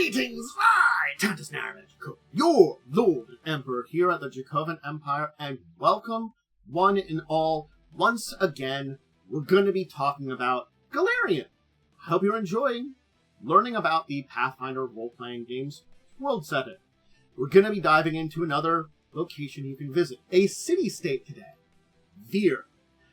Greetings, I, Tantus Naramagico, your Lord and Emperor here at the Dracovin Empire, and welcome, one and all, once again, we're going to be talking about Golarion. I hope you're enjoying learning about the Pathfinder role-playing game's world setting. We're going to be diving into another location you can visit, a city-state today, Vyre.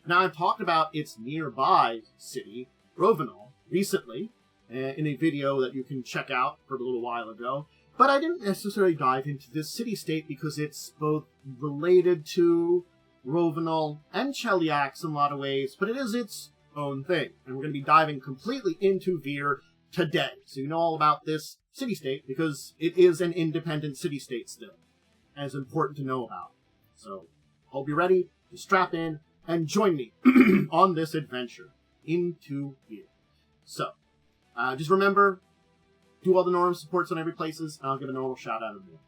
Now, I've talked about its nearby city, Rovinal, recently, in a video that you can check out from a little while ago, but I didn't necessarily dive into this city-state because it's both related to Rovinal and Cheliax in a lot of ways, but it is its own thing, and we're going to be diving completely into Vyre today. So you know all about this city-state because it is an independent city-state still, and it's important to know about. So, hope you're ready to strap in and join me on this adventure into Vyre. So, just remember, do all the normal supports on every places, and I'll give a normal shout out of Vyre.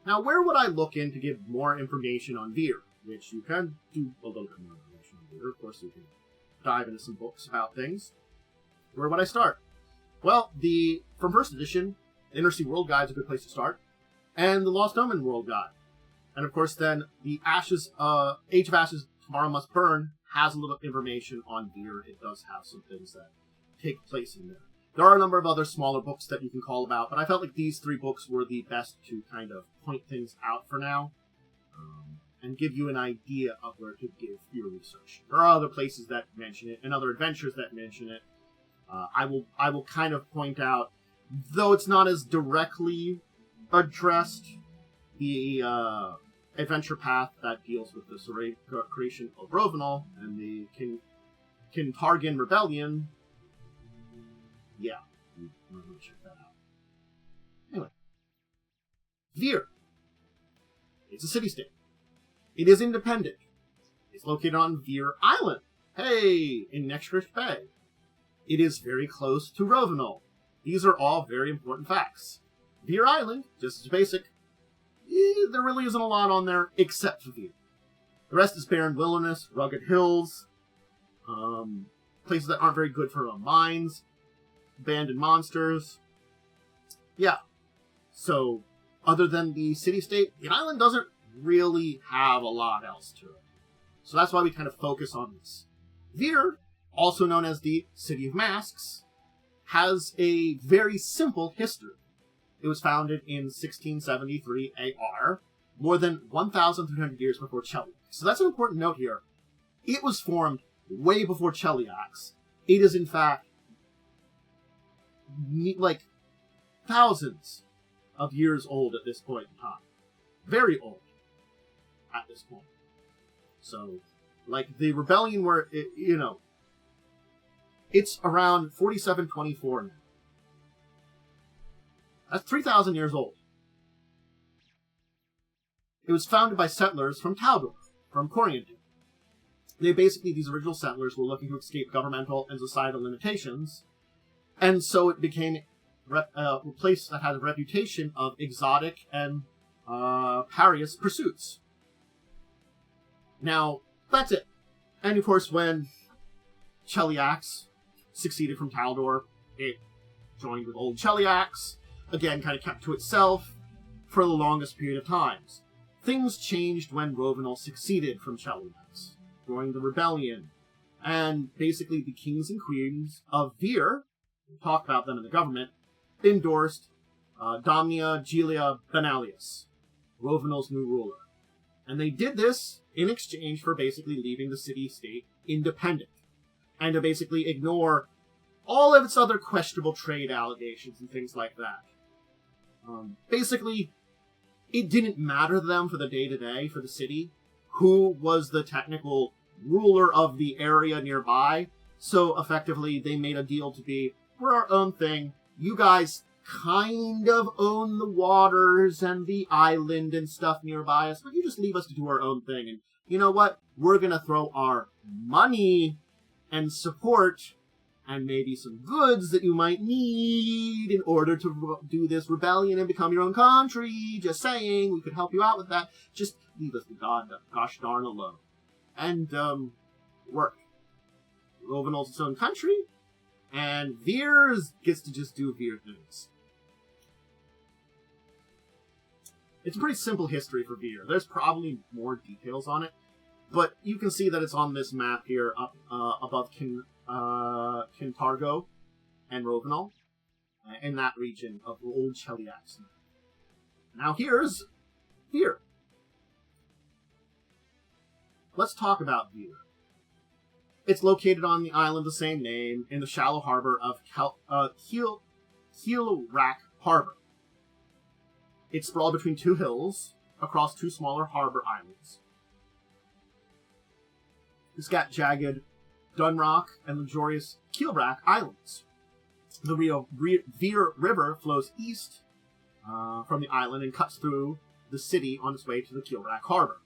Now, where would I look in to give more information on Vyre? Which you can do a little bit more information on Vyre. Of course, you can dive into some books about things. Where would I start? Well, from first edition, the Inner Sea World Guide is a good place to start, and the Lost Omen World Guide. And of course, then the Age of Ashes, Tomorrow Must Burn has a little information on Vyre. It does have some things that take place in there. There are a number of other smaller books that you can call about, but I felt like these three books were the best to kind of point things out for now, and give you an idea of where to give your research. There are other places that mention it, and other adventures that mention it. I will kind of point out, though it's not as directly addressed, the adventure path that deals with the creation of Rovinal and the Kintargan Rebellion. Yeah, I'm going to check that out. Anyway, Vyre. It's a city-state. It is independent. It's located on Vyre Island. Hey, in Nextrish Bay. It is very close to Rovinal. These are all very important facts. Vyre Island, just as basic, there really isn't a lot on there except for Vyre. The rest is barren wilderness, rugged hills, places that aren't very good for mines, abandoned monsters. Yeah. So, other than the city-state, the island doesn't really have a lot else to it. So that's why we kind of focus on this. Vyre, also known as the City of Masks, has a very simple history. It was founded in 1673 AR, more than 1,300 years before Cheliax. So that's an important note here. It was formed way before Cheliax. It is, in fact, like thousands of years old at this point in time. Very old at this point. So, like, the rebellion where, it's around 4724 now. That's 3,000 years old. It was founded by settlers from Taldor, from Corianton. These original settlers were looking to escape governmental and societal limitations, and so it became a place that had a reputation of exotic and parious pursuits. Now, that's it. And of course, when Cheliax succeeded from Taldor, it joined with old Cheliax, again, kind of kept to itself for the longest period of times. Things changed when Rovinal succeeded from Cheliax, during the rebellion, and basically the kings and queens of Vyre, we'll talk about them in the government, endorsed Domnia Gilia Benalius, Rovinal's new ruler. And they did this in exchange for basically leaving the city-state independent, and to basically ignore all of its other questionable trade allegations and things like that. Basically, it didn't matter to them for the day-to-day, for the city, who was the technical ruler of the area nearby, so effectively they made a deal to be, we're our own thing, you guys kind of own the waters and the island and stuff nearby us, but you just leave us to do our own thing. And you know what? We're going to throw our money and support and maybe some goods that you might need in order to do this rebellion and become your own country. Just saying, we could help you out with that. Just leave us the gosh darn alone. And, work. Rovinal's its own country, and Vyre gets to just do Vyre things. It's a pretty simple history for Vyre. There's probably more details on it, but you can see that it's on this map here up above Kintargo and Rovinal, in that region of Old Cheliax. Now here's Vyre. Let's talk about Vyre. It's located on the island of the same name in the shallow harbor of Keelrack Harbor. It's sprawled between two hills across two smaller harbor islands. It's got jagged Dunrock and luxurious Keelrack Islands. The Vyre River flows east from the island and cuts through the city on its way to the Keelrack Harbor.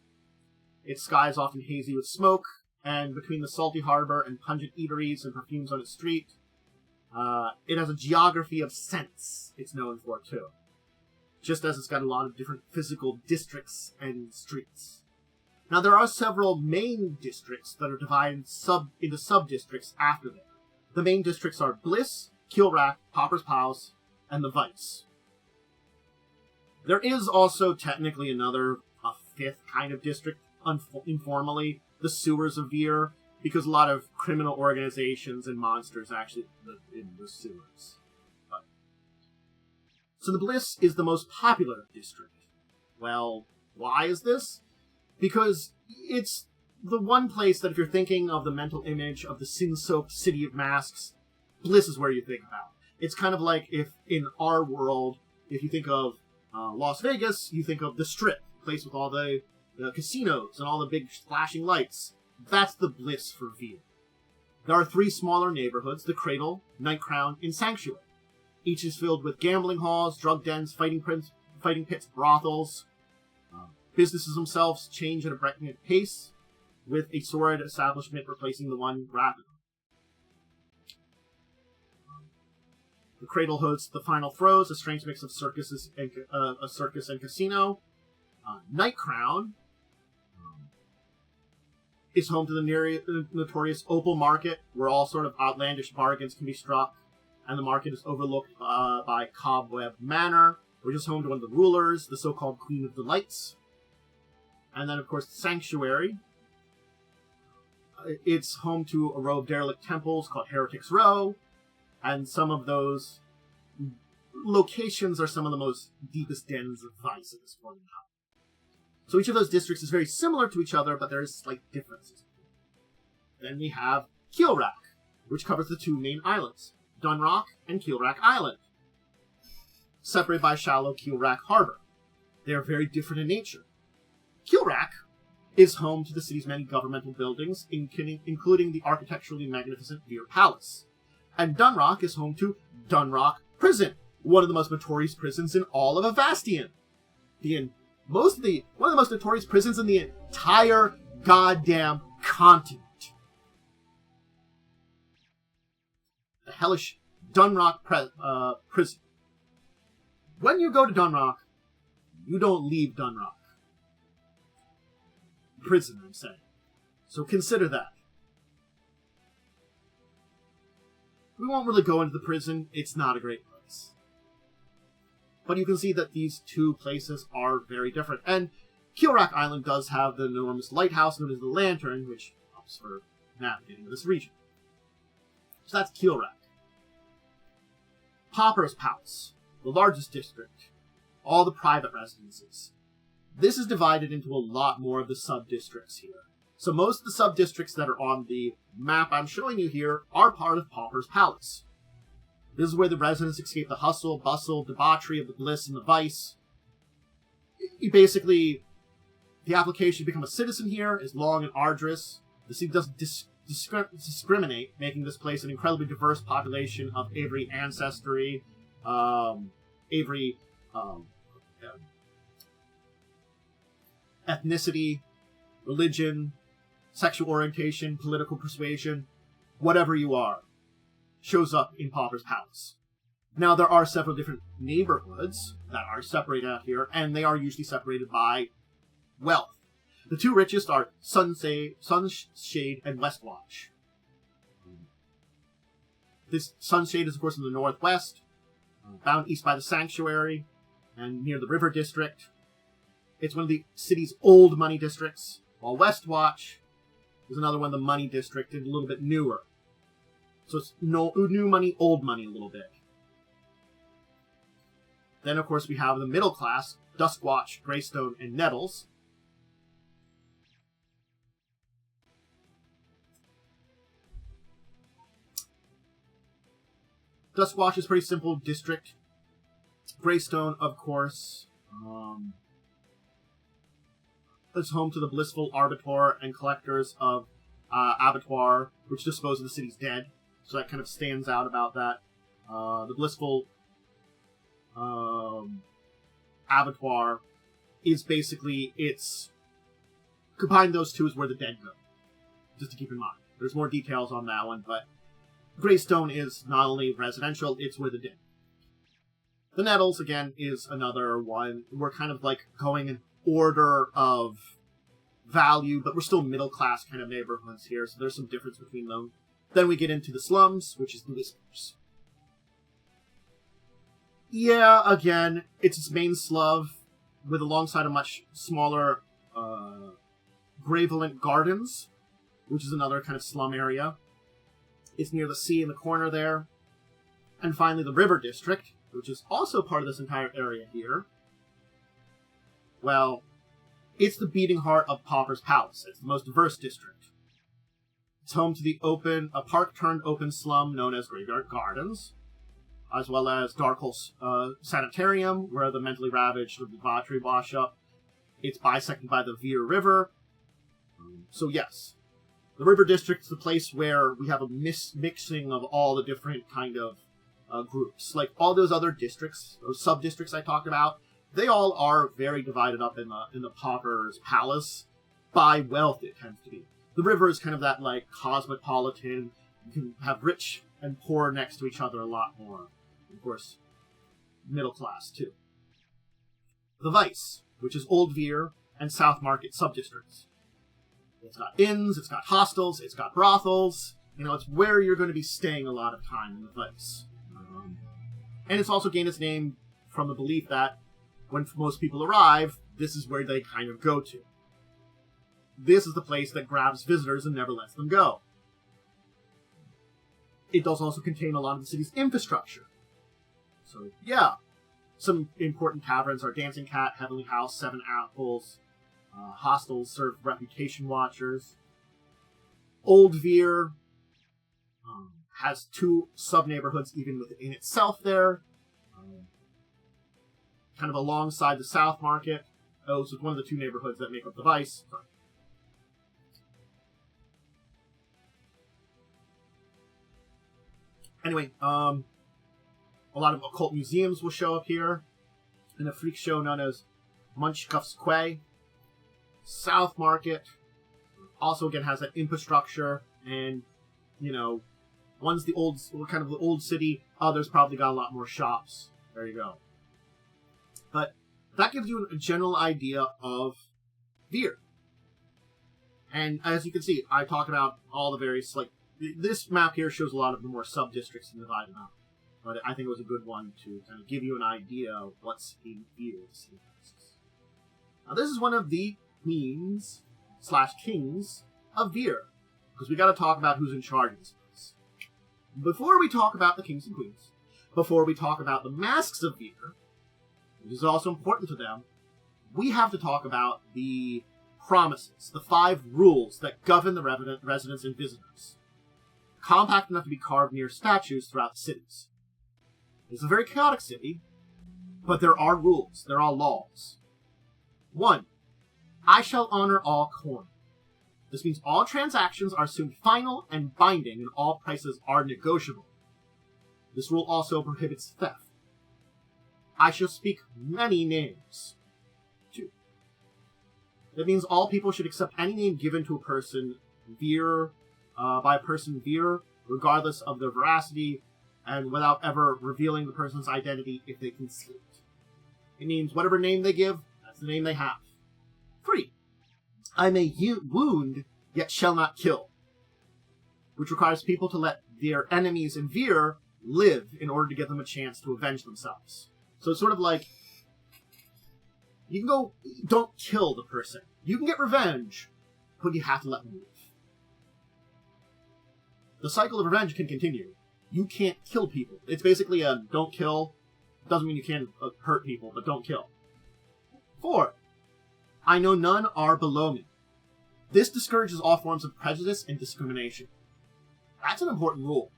Its sky is often hazy with smoke, and between the salty harbor and pungent eateries and perfumes on its street, it has a geography of scents it's known for, too. Just as it's got a lot of different physical districts and streets. Now, there are several main districts that are divided into sub-districts after them. The main districts are Bliss, Keelrack, Pauper's Palace, and the Vice. There is also technically a fifth kind of district, informally, the Sewers of Vyre, because a lot of criminal organizations and monsters actually live in the sewers. So the Bliss is the most popular district. Well, why is this? Because it's the one place that if you're thinking of the mental image of the sin-soaked city of masks, Bliss is where you think about. It's kind of like if in our world, if you think of Las Vegas, you think of the Strip, place with all the casinos and all the big flashing lights. That's the Bliss for Vyre. There are 3 smaller neighborhoods, the Cradle, Night Crown, and Sanctuary. Each is filled with gambling halls, drug dens, fighting pits, brothels. Businesses themselves change at a breakneck pace, with a sordid establishment replacing the one rapidly. The Cradle hosts the final throws, a strange mix of circus and casino. Night Crown is home to the notorious Opal Market, where all sort of outlandish bargains can be struck, and the market is overlooked by Cobweb Manor, which is home to one of the rulers, the so-called Queen of the Lights. And then, of course, Sanctuary. It's home to a row of derelict temples called Heretics Row, and some of those locations are some of the most deepest dens of vice at this point in time. So each of those districts is very similar to each other, but there is slight differences. Then we have Keelrack, which covers the 2 main islands, Dunrock and Keelrack Island, separated by shallow Keelrack Harbor. They are very different in nature. Keelrack is home to the city's many governmental buildings, including the architecturally magnificent Vyre Palace. And Dunrock is home to Dunrock Prison, one of the most notorious prisons in all of Avastian. One of the most notorious prisons in the entire goddamn continent. The hellish Dunrock prison. When you go to Dunrock, you don't leave Dunrock. Prison, I'm saying. So consider that. We won't really go into the prison. It's not a great place. But you can see that these 2 places are very different. And Keelrack Island does have the enormous lighthouse known as the Lantern, which helps for navigating this region. So that's Keelrack. Pauper's Palace, the largest district. All the private residences. This is divided into a lot more of the sub-districts here. So most of the sub-districts that are on the map I'm showing you here are part of Pauper's Palace. This is where the residents escape the hustle, bustle, debauchery of the Bliss and the Vice. The application to become a citizen here is long and arduous. The city doesn't discriminate, making this place an incredibly diverse population of Avery ancestry, ethnicity, religion, sexual orientation, political persuasion, whatever you are, shows up in Pauper's Palace. Now, there are several different neighborhoods that are separated out here, and they are usually separated by wealth. The 2 richest are Sunshade and Westwatch. This Sunshade is, of course, in the northwest, bound east by the Sanctuary, and near the River District. It's one of the city's old money districts, while Westwatch is another one of the money district, and a little bit newer. So it's new money, old money a little bit. Then, of course, we have the middle class, Duskwatch, Greystone, and Nettles. Duskwatch is a pretty simple district. Greystone, of course, is home to the blissful arbiter and collectors of abattoir, which dispose of the city's dead. So that kind of stands out about that. The blissful abattoir is basically, combine those two is where the dead go. Just to keep in mind. There's more details on that one, but Greystone is not only residential, it's where the dead. The Nettles, again, is another one. We're kind of like going in order of value, but we're still middle-class kind of neighborhoods here, so there's some difference between them. Then we get into the slums, which is the Whispers. Yeah, again, it's its main slum, with alongside a much smaller Gravelent Gardens, which is another kind of slum area. It's near the sea in the corner there. And finally, the River District, which is also part of this entire area here. Well, it's the beating heart of Pauper's Palace. It's the most diverse district. It's home to a park-turned-open slum known as Graveyard Gardens, as well as Darkhole's Sanitarium, where the mentally ravaged or debauchery wash up. It's bisected by the Vyre River. So yes, the River District's the place where we have a mixing of all the different kind of groups. Like all those other districts, or sub-districts I talked about, they all are very divided up in the Pauper's Palace. By wealth, it tends to be. The river is kind of that, like, cosmopolitan. You can have rich and poor next to each other a lot more. Of course, middle class, too. The Vice, which is Old Vyre and South Market sub-districts. It's got inns, it's got hostels, it's got brothels. You know, it's where you're going to be staying a lot of time in the Vice. And it's also gained its name from the belief that when most people arrive, this is where they kind of go to. This is the place that grabs visitors and never lets them go. It does also contain a lot of the city's infrastructure. So, yeah. Some important taverns are Dancing Cat, Heavenly House, Seven Apples. Hostels serve reputation watchers. Old Vyre has two sub-neighborhoods even within itself there. Kind of alongside the South Market. Oh, so it's one of the two neighborhoods that make up the Vice. Sorry. Anyway, a lot of occult museums will show up here in a freak show known as Munchkuff's Quay. South Market also again has that infrastructure, and you know, one's the old kind of the old city. Others probably got a lot more shops. There you go. But that gives you a general idea of Vyre. And as you can see, I talk about all the various, like, this map here shows a lot of the more sub-districts and divided up. But I think it was a good one to kind of give you an idea of what's in Vyre. Now this is one of the queens/kings of Vyre, because we got to talk about who's in charge of this place. Before we talk about the kings and queens, before we talk about the masks of Vyre, which is also important to them, we have to talk about the promises, the 5 rules that govern the residents and visitors. Compact enough to be carved near statues throughout the cities. It's a very chaotic city, but there are rules, there are laws. 1. I shall honor all coin. This means all transactions are assumed final and binding, and all prices are negotiable. This rule also prohibits theft. I shall speak many names. 2. That means all people should accept any name given to a person Vyre, by a person Vyre, regardless of their veracity, and without ever revealing the person's identity if they conceal it. It means whatever name they give, that's the name they have. 3. I may wound, yet shall not kill, which requires people to let their enemies in Vyre live in order to give them a chance to avenge themselves. So it's sort of like, You can go, don't kill the person. You can get revenge, but you have to let them live. The cycle of revenge can continue. You can't kill people. It's basically a don't kill. Doesn't mean you can't hurt people, but don't kill. 4. I know none are below me. This discourages all forms of prejudice and discrimination. That's an important rule.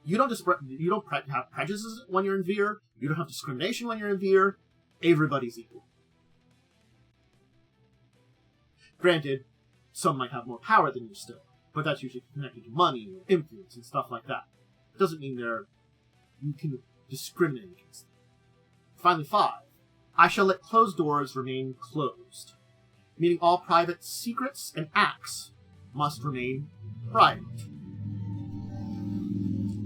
You don't have prejudices when you're in Vyre. You don't have discrimination when you're in Vyre. Everybody's equal. Granted, some might have more power than you still, but that's usually connected to money or influence and stuff like that. It doesn't mean you can discriminate against them. Finally, 5. I shall let closed doors remain closed, meaning all private secrets and acts must remain private.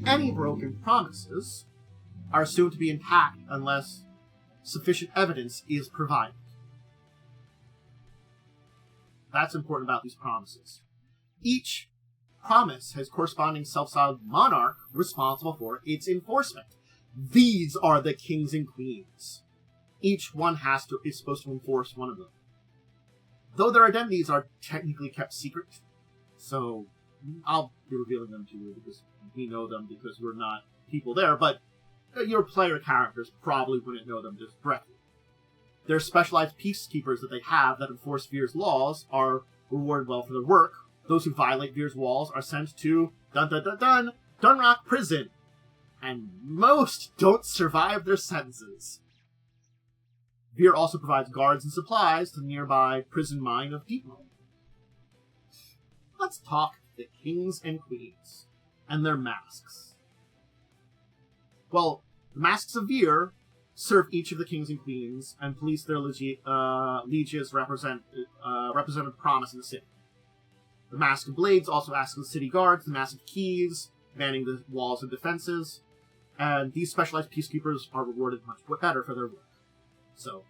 Any broken promises are assumed to be intact unless sufficient evidence is provided. That's important about these promises. Each promise has corresponding self-styled monarch responsible for its enforcement. These are the kings and queens. Each one is supposed to enforce one of them. Though their identities are technically kept secret, so I'll be revealing them to you because we know them because we're not people there, but your player characters probably wouldn't know them just directly. Their specialized peacekeepers that they have that enforce Vyre's laws are rewarded well for their work. Those who violate Vyre's walls are sent to Dunrock Prison, and most don't survive their sentences. Vyre also provides guards and supplies to the nearby prison mine of Deepmoor. Let's talk the kings and queens and their masks. Well, the masks of Vyre serve each of the kings and queens and police their lieges represented promise in the city. The Mask of Blades also acts as the city guards, the Mask of Keys, manning the walls and defenses, and these specialized peacekeepers are rewarded much better for their work. So,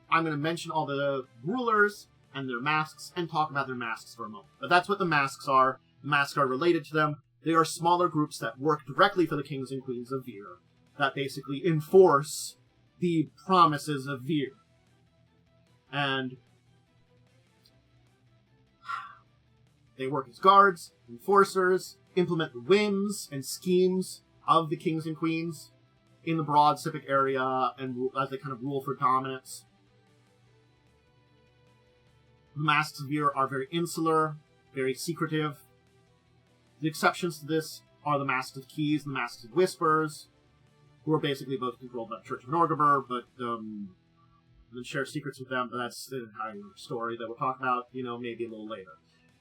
I'm going to mention all the rulers and their masks and talk about their masks for a moment. But that's what the masks are. The masks are related to them. They are smaller groups that work directly for the kings and queens of Vyre, that basically enforce the promises of Vyre. And they work as guards, enforcers, implement the whims and schemes of the kings and queens in the broad civic area, and as they kind of rule for dominance. The masks of Vyre are very insular, very secretive. The exceptions to this are the Masks of Keys and the Masks of Whispers, who are basically both controlled by the Church of Norgrimmar, but then share secrets with them, but that's an entire story that we'll talk about, maybe a little later.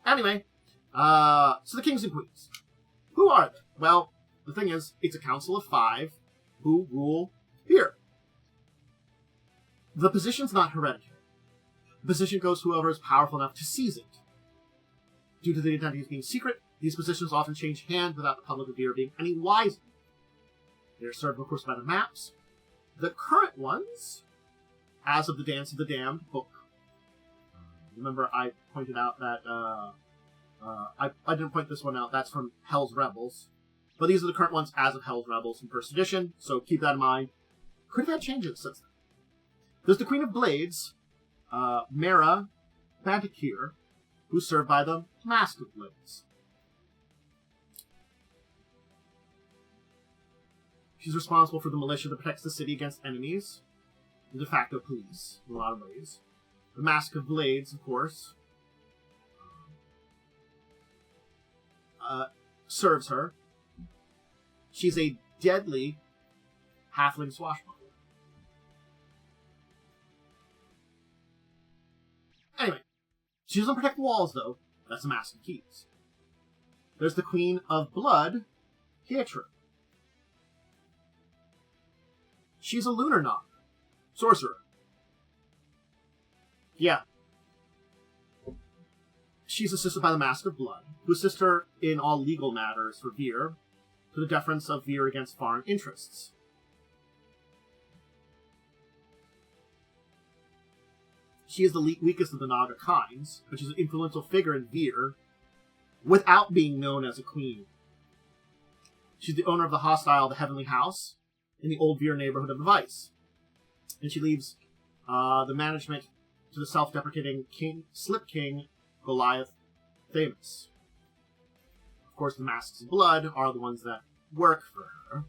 Anyway, so the Kings and Queens. Who are they? Well, the thing is, it's a council of 5 who rule Vyre. The position's not hereditary. The position goes to whoever is powerful enough to seize it. Due to the identities being secret, these positions often change hands without the public of Vyre being any wiser. They're served, of course, by the maps. The current ones, as of the Dance of the Damned book. Remember, I pointed out that, I didn't point this one out, that's from Hell's Rebels. But these are the current ones as of Hell's Rebels from 1st edition, so keep that in mind. Could have had changes since then. There's the Queen of Blades, Mara Gazetteer, who's served by the Mask of Blades. She's responsible for the militia that protects the city against enemies, the de facto police, in a lot of ways. The Mask of Blades, of course, serves her. She's a deadly halfling swashbuckler. Anyway, she doesn't protect the walls, though. That's the Mask of Keys. There's the Queen of Blood, Pietra. She's a lunar knock, sorcerer. Yeah. She's assisted by the Mask of Blood, who assists her in all legal matters for Vyre, to the deference of Vyre against foreign interests. She is the weakest of the Naga kinds, but she's an influential figure in Vyre, without being known as a queen. She's the owner of the hostile The Heavenly House, in the old Vyre neighborhood of Vice. And she leaves the management to the self-deprecating Slip King, Goliath Thamus. Of course, the Masks of Blood are the ones that work for her.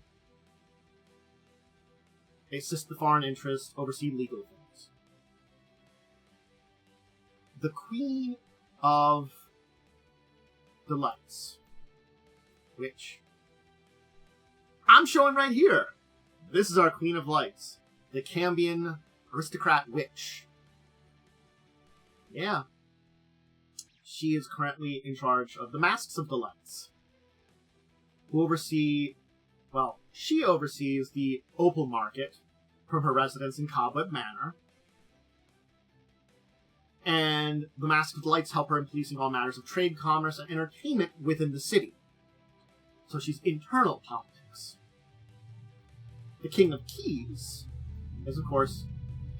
They assist the foreign interests, oversee legal things. The Queen of the Lights, which I'm showing right here. This is our Queen of Lights, the Cambion aristocrat witch. Yeah. She is currently in charge of the Masks of the Lights, who oversee, well, she oversees the opal market from her residence in Cobweb Manor. And the Masks of the Lights help her in policing all matters of trade, commerce, and entertainment within the city. So she's internal politics. The King of Keys is, of course,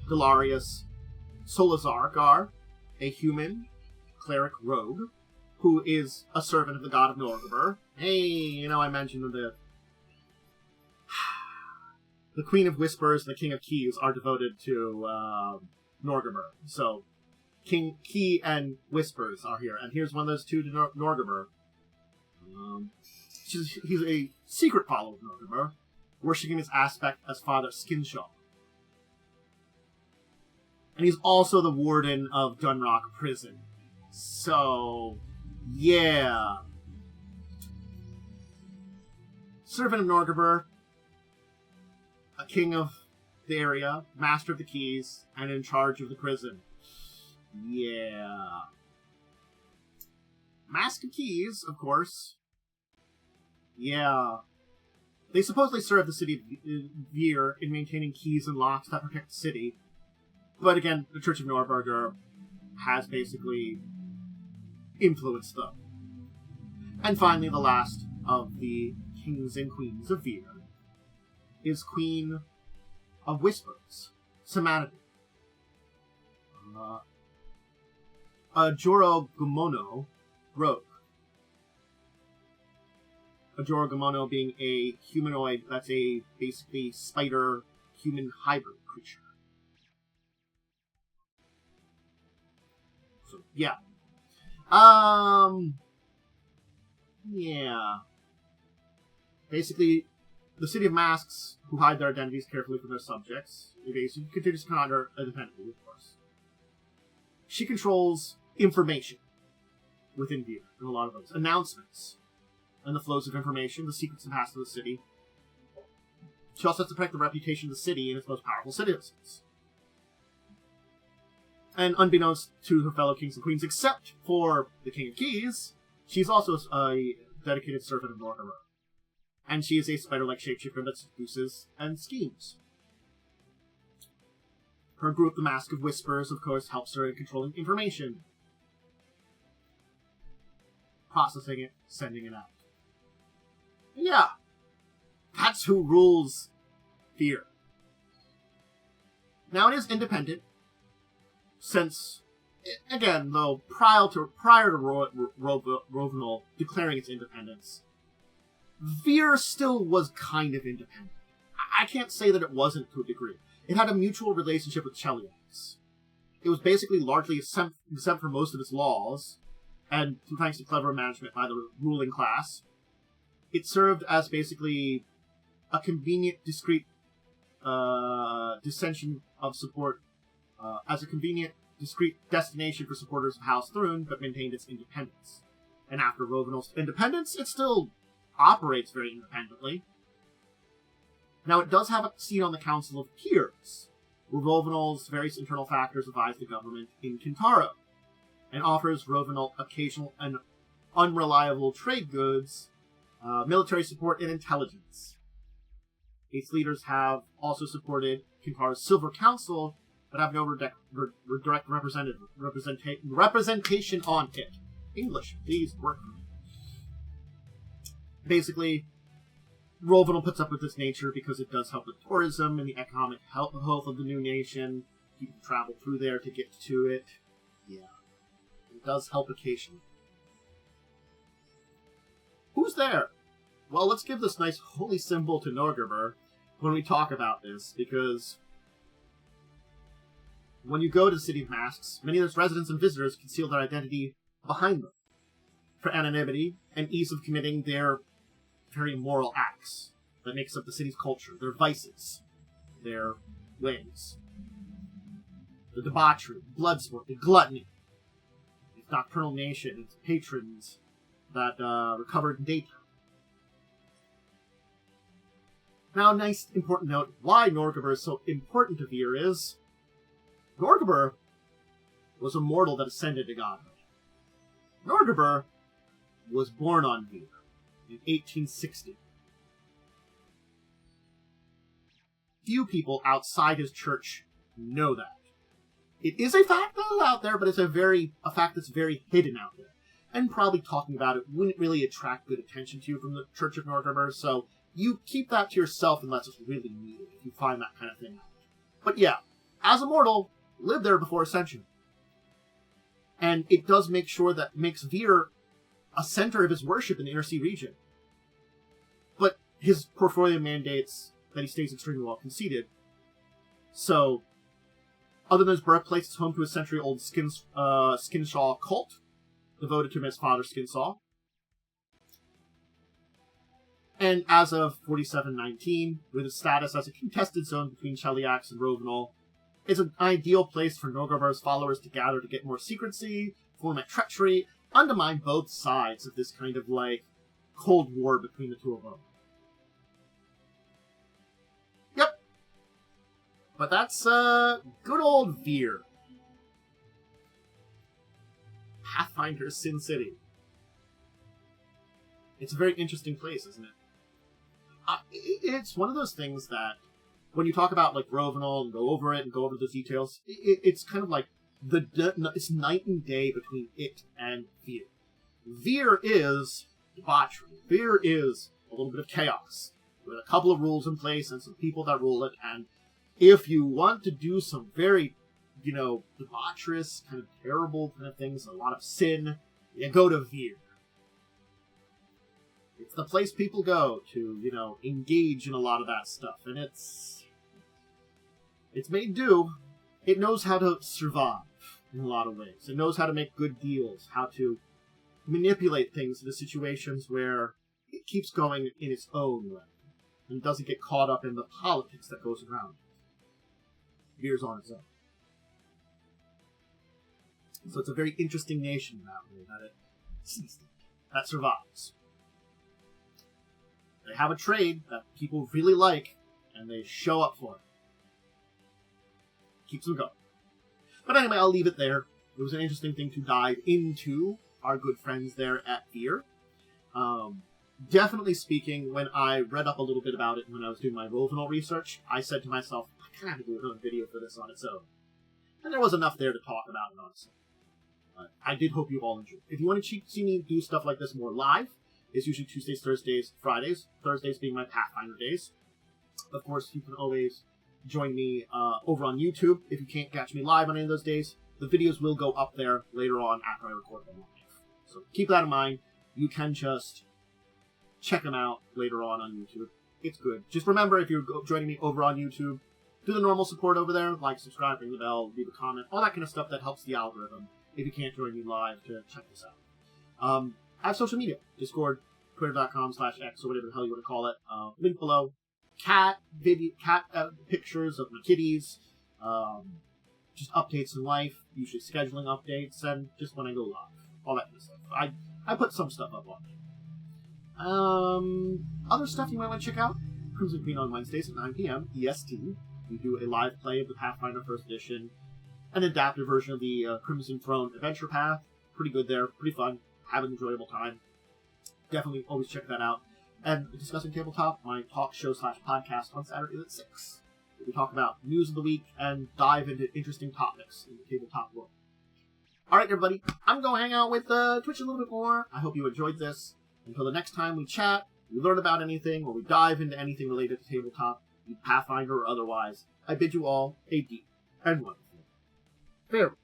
Golarion Solazargar, a human cleric rogue, who is a servant of the god of Norgrimmar. Hey, I mentioned the Queen of Whispers and the King of Keys are devoted to Norgrimmar. So, King Key and Whispers are here, and here's one of those two to Norgrimmar. He's a secret follower of Norgrimmar, worshipping his aspect as Father Skinshaw. And he's also the warden of Dunrock Prison. So, yeah. Servant of Norgrimmar, a king of the area, master of the keys, and in charge of the prison. Yeah. Mask of Keys, of course. Yeah. They supposedly serve the city of Vyre in maintaining keys and locks that protect the city. But again, the Church of Norberger has basically influenced them. And finally, the last of the kings and queens of Vyre is Queen of Whispers, Samanity. A Jorogumono rogue. A Jorogumono being a humanoid that's a basically spider-human hybrid creature. So, yeah. Yeah. Basically, the City of Masks, who hide their identities carefully from their subjects, they basically continues to conduct independently, of course. She controls information within Vyre, and a lot of those announcements, and the flows of information, the secrets and past of the city. She also has to protect the reputation of the city and its most powerful citizens. And unbeknownst to her fellow kings and queens, except for the King of Keys, she's also a dedicated servant of Norgrimmar. And she is a spider-like shapeshifter that seduces and schemes. Her group, the Mask of Whispers, of course, helps her in controlling information, processing it, sending it out. Yeah, that's who rules Vyre. Now, it is independent, since, again, though, prior to Rovinal declaring its independence, Vyre still was kind of independent. I can't say that it wasn't to a degree. It had a mutual relationship with Cheliax. It was basically largely exempt from most of its laws, and thanks to clever management by the ruling class, it served as basically a convenient, discrete dissension of support, as a convenient, discrete destination for supporters of House Thrune, but maintained its independence. And after Rovinal's independence, it still operates very independently. Now, it does have a seat on the Council of Peers, where Rovinal's various internal factors advise the government in Kintaro, and offers Rovinal occasional and unreliable trade goods, military support, and intelligence. Its leaders have also supported Kintaro's Silver Council, but have no direct representation on it. English, please work for me. Basically, Rovinal puts up with this nature because it does help with tourism and the economic health of the new nation. People travel through there to get to it. Yeah. It does help occasionally. Who's there? Well, let's give this nice holy symbol to Norgrimmar when we talk about this, because When you go to the City of Masks, many of its residents and visitors conceal their identity behind them for anonymity and ease of committing their very immoral acts that makes up the city's culture, their vices, their ways. The debauchery, the bloodsport, the gluttony, its nocturnal nation, its patrons that recovered in daytime. Now, a nice important note, why Norgabur is so important to Vyre is Norgabur was a mortal that ascended to godhood. Norgabur was born on Vyre in 1860. Few people outside his church know that. It is a fact that is out there, but it's a fact that's very hidden out there. And probably talking about it wouldn't really attract good attention to you from the Church of Norgabur, so you keep that to yourself unless it's really needed, if you find that kind of thing out. But yeah, as a mortal, lived there before Ascension. And it does make sure that makes Vyre a center of his worship in the Inner Sea region. But his portfolio mandates that he stays extremely well conceded. So, other than his birthplace, it's home to a century-old Skinshaw cult, devoted to his father, Skinsaw. And as of 4719, with its status as a contested zone between Cheliax and Rovenal, it's an ideal place for Norgabur's followers to gather to get more secrecy, foment treachery, undermine both sides of this kind of, Cold War between the two of them. Yep. But that's, good old Vyre. Pathfinder's Sin City. It's a very interesting place, isn't it? It's one of those things that, when you talk about, Rovenal and go over those details, it's kind of like, it's night and day between it and Vyre. Vyre is debauchery. Vyre is a little bit of chaos, with a couple of rules in place and some people that rule it, and if you want to do some very, debaucherous, kind of terrible kind of things, a lot of sin, you go to Vyre. It's the place people go to, engage in a lot of that stuff, and it's made do. It knows how to survive in a lot of ways. It knows how to make good deals, how to manipulate things into situations where it keeps going in its own way, and doesn't get caught up in the politics that goes around it. Vyre's on its own. So it's a very interesting nation in that way, that survives. They have a trade that people really like, and they show up for it. Keeps them going. But anyway, I'll leave it there. It was an interesting thing to dive into our good friends there at Vyre. Definitely speaking, when I read up a little bit about it when I was doing my Rovenal research, I said to myself, I kind of have to do another video for this on its own. And there was enough there to talk about it on its own. I did hope you all enjoyed. If you want to see me do stuff like this more live, it's usually Tuesdays, Thursdays, Fridays. Thursdays being my Pathfinder days. Of course, you can always join me over on YouTube. If you can't catch me live on any of those days, the videos will go up there later on after I record them live. So keep that in mind. You can just check them out later on YouTube. It's good. Just remember, if you're joining me over on YouTube, do the normal support over there. Like, subscribe, ring the bell, leave a comment, all that kind of stuff that helps the algorithm if you can't join me live to check this out. I have social media. Discord, twitter.com/X, or whatever the hell you want to call it. Link below. Cat pictures of my kitties. Just updates in life. Usually scheduling updates. And just when I go live. All that kind of stuff. I put some stuff up on there. Other stuff you might want to check out. Crimson Queen on Wednesdays at 9 p.m. EST. We do a live play of the Pathfinder 1st Edition. An adapted version of the Crimson Throne Adventure Path. Pretty good there. Pretty fun. Have an enjoyable time. Definitely always check that out. And Discussing Tabletop, my talk show / podcast on Saturdays at 6. We talk about news of the week and dive into interesting topics in the tabletop world. Alright, everybody. I'm going to hang out with Twitch a little bit more. I hope you enjoyed this. Until the next time we chat, we learn about anything, or we dive into anything related to tabletop, Pathfinder or otherwise, I bid you all a deep and wonderful farewell.